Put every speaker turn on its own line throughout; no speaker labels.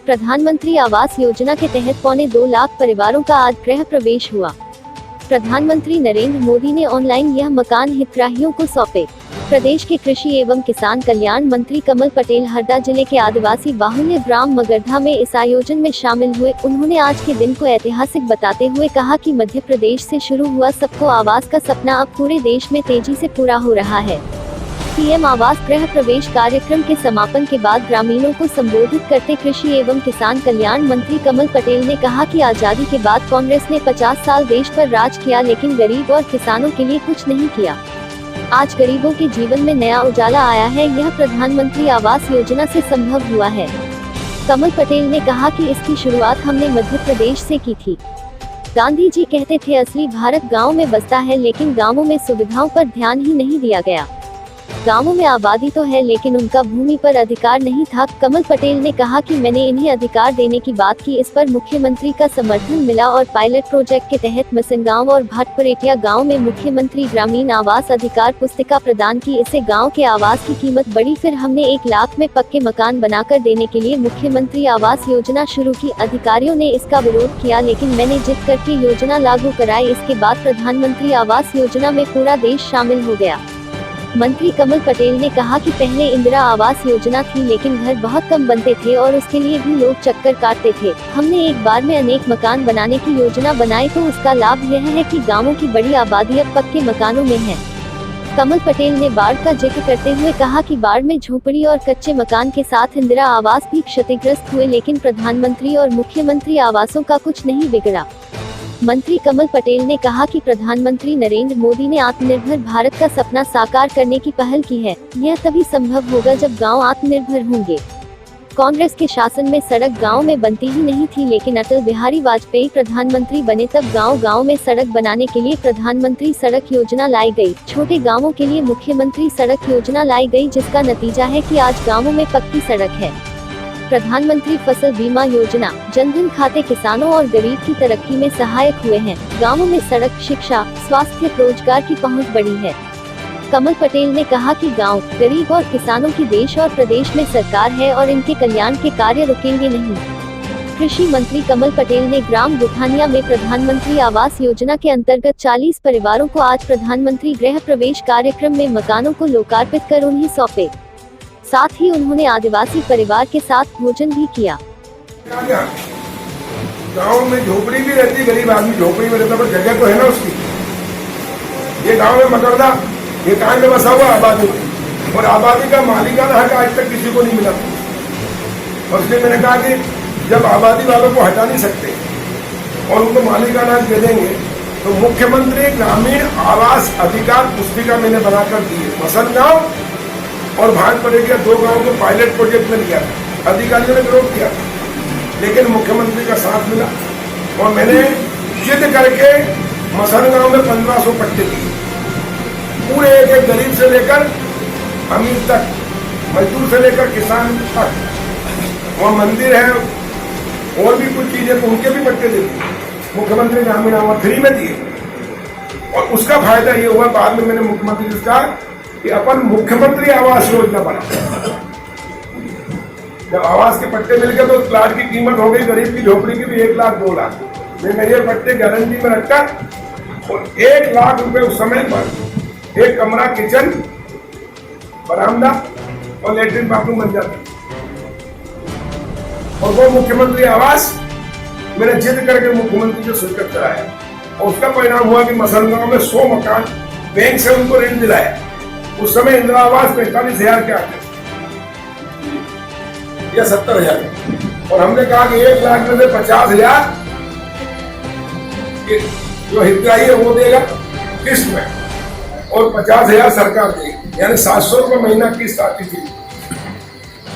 प्रधानमंत्री आवास योजना के तहत 2.25 लाख परिवारों का आज गृह प्रवेश हुआ। प्रधानमंत्री नरेंद्र मोदी ने ऑनलाइन यह मकान हितग्राहियों को सौंपे। प्रदेश के कृषि एवं किसान कल्याण मंत्री कमल पटेल हरदा जिले के आदिवासी बाहुल्य ग्राम मगरधा में इस आयोजन में शामिल हुए। उन्होंने आज के दिन को ऐतिहासिक बताते हुए कहा कि मध्य प्रदेश से शुरू हुआ सबको आवास का सपना अब पूरे देश में तेजी से पूरा हो रहा है। पीएम आवास गृह प्रवेश कार्यक्रम के समापन के बाद ग्रामीणों को संबोधित करते कृषि एवं किसान कल्याण मंत्री कमल पटेल ने कहा कि आजादी के बाद कांग्रेस ने 50 साल देश पर राज किया, लेकिन गरीब और किसानों के लिए कुछ नहीं किया। आज गरीबों के जीवन में नया उजाला आया है, यह प्रधानमंत्री आवास योजना से संभव हुआ है। कमल पटेल ने कहा कि इसकी शुरुआत हमने मध्य प्रदेश से की थी। गांधी जी कहते थे असली भारत गाँव में बसता है, लेकिन गाँवों में सुविधाओं पर ध्यान ही नहीं दिया गया। गांवों में आबादी तो है, लेकिन उनका भूमि पर अधिकार नहीं था। कमल पटेल ने कहा कि मैंने इन्हें अधिकार देने की बात की, इस पर मुख्यमंत्री का समर्थन मिला और पायलट प्रोजेक्ट के तहत मसनगांव और भटपरेटिया गांव में मुख्यमंत्री ग्रामीण आवास अधिकार पुस्तिका प्रदान की। इससे गांव के आवास की कीमत बढ़ी। फिर हमने 1 लाख में पक्के मकान बनाकर देने के लिए मुख्यमंत्री आवास योजना शुरू की। अधिकारियों ने इसका विरोध किया, लेकिन मैंने जिद करके योजना लागू कराई। इसके बाद प्रधानमंत्री आवास योजना में पूरा देश शामिल हो गया। मंत्री कमल पटेल ने कहा कि पहले इंदिरा आवास योजना थी, लेकिन घर बहुत कम बनते थे और उसके लिए भी लोग चक्कर काटते थे। हमने एक बार में अनेक मकान बनाने की योजना बनाई, तो उसका लाभ यह है कि गांवों की बड़ी आबादी अब पक्के मकानों में है। कमल पटेल ने बाढ़ का जिक्र करते हुए कहा कि बाढ़ में झोपड़ी और कच्चे मकान के साथ इंदिरा आवास भी क्षतिग्रस्त हुए, लेकिन प्रधानमंत्री और मुख्यमंत्री आवासों का कुछ नहीं बिगड़ा। मंत्री कमल पटेल ने कहा कि प्रधानमंत्री नरेंद्र मोदी ने आत्मनिर्भर भारत का सपना साकार करने की पहल की है। यह तभी संभव होगा जब गांव आत्मनिर्भर होंगे। कांग्रेस के शासन में सड़क गांव में बनती ही नहीं थी, लेकिन अटल बिहारी वाजपेयी प्रधानमंत्री बने तब गांव-गांव में सड़क बनाने के लिए प्रधानमंत्री सड़क योजना लाई गई। छोटे गाँवों के लिए मुख्यमंत्री सड़क योजना लाई गई, जिसका नतीजा है कि आज गाँवों में पक्की सड़क है। प्रधानमंत्री फसल बीमा योजना, जनधन खाते किसानों और गरीब की तरक्की में सहायक हुए हैं। गांवों में सड़क, शिक्षा, स्वास्थ्य, रोजगार की पहुंच बढ़ी है। कमल पटेल ने कहा कि गांव, गरीब और किसानों की देश और प्रदेश में सरकार है और इनके कल्याण के कार्य रुकेंगे नहीं। कृषि मंत्री कमल पटेल ने ग्राम गुठानिया में प्रधानमंत्री आवास योजना के अंतर्गत 40 परिवारों को आज प्रधानमंत्री गृह प्रवेश कार्यक्रम में मकानों को लोकार्पित कर उन्हें सौंपे। साथ ही उन्होंने आदिवासी परिवार के साथ भोजन भी किया।
गांव में झोपड़ी भी रहती, गरीब आदमी झोपड़ी में रहता, पर जगह तो है ना उसकी। ये गांव में मगरदा, ये गांव में बसा हुआ आबादी में, और आबादी का मालिकाना हक आज तक किसी को नहीं मिला। और इसलिए मैंने कहा कि जब आबादी वालों को हटा नहीं सकते और उनको मालिकाना हक दे देंगे, तो मुख्यमंत्री ग्रामीण आवास अधिकार पुस्तिका मैंने बनाकर दी है। मसनगांव और भटपरेटिया 2 गांवों को पायलट प्रोजेक्ट में लिया था। अधिकारियों ने विरोध किया, लेकिन मुख्यमंत्री का साथ मिला और मैंने जिद करके मसनगांव में 1500 पट्टे दिए। पूरे एक गरीब से लेकर अमीर तक, मजदूर से लेकर किसान तक। वहाँ मंदिर है और भी कुछ चीजें, तो उनके भी पट्टे दे दिए। मुख्यमंत्री ग्रामीण आवास फ्री में दिए और उसका फायदा ये हुआ, बाद में मैंने मुख्यमंत्री से कहा कि अपन मुख्यमंत्री आवास योजना बना। जब आवास के पट्टे मिल गए तो प्लाट की कीमत हो गई गरीब की झोपड़ी की भी 1 लाख 2 लाख। मैंने ये पट्टे गारंटी में रखा और 1 लाख रुपए उस समय पर एक कमरा, किचन, बरामदा और लेटरिन बाथरूम बन जाता। और वो मुख्यमंत्री आवास मैंने जिद करके मुख्यमंत्री से स्वीकृत कराया और उसका परिणाम हुआ कि मसनगांव में 100 मकान बैंक से उनको ऋण दिलाया। उस समय इंदिरा आवास 45,000 के आते या 70,000, और हमने कहा कि 1 लाख में से 50,000 जो हितग्राही है वो देगा किस्त में और 50,000 सरकार देगी, यानी 700 रुपये महीना किस्त आती थी।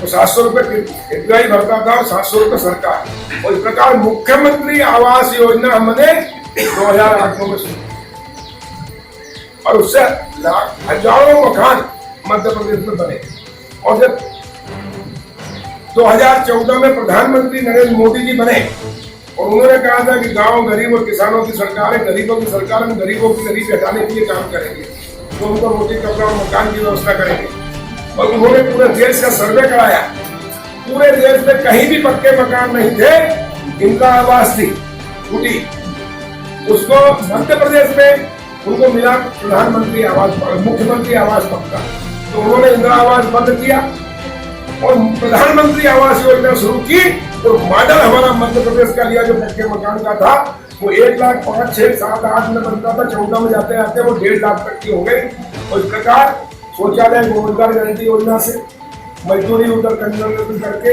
तो 700 रुपये हितग्राही भरता था और 700 रुपये सरकार। और इस प्रकार मुख्यमंत्री आवास योजना हमने 2008 में शुरू, और उससे हजारों मकान मध्य प्रदेश में बने। और जब 2014 में प्रधानमंत्री नरेंद्र मोदी जी बने और उन्होंने कहा था कि गांव गरीब और किसानों की सरकार है, गरीबों की सरकार, हम गरीबों की गरीबी हटाने के लिए काम करेंगे, तो उनको रोटी, कपड़ा और मकान की व्यवस्था करेंगे। और उन्होंने पूरे देश का सर्वे कराया पूरे देश में कहीं भी पक्के मकान नहीं थे, इंदिरा आवास थी, टूटी। उसको मध्य प्रदेश में उनको मिला प्रधानमंत्री आवास, मुख्यमंत्री आवास पक्का, तो उन्होंने इंदिरा आवास बंद किया और प्रधानमंत्री आवास योजना शुरू की। तो मॉडल हमारा मध्य प्रदेश का लिया जो पक्के मकान का था, वो 1 लाख 5, 6, 7, 8 में बनता था, 14 में जाते जाते वो 1.5 लाख तक की हो गई। और इस प्रकार शौचालय रोजगार गारंटी योजना से मजदूरी उधर कंजन करके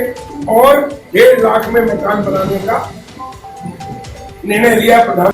और 1.5 लाख में मकान बनाने का निर्णय लिया प्रधान।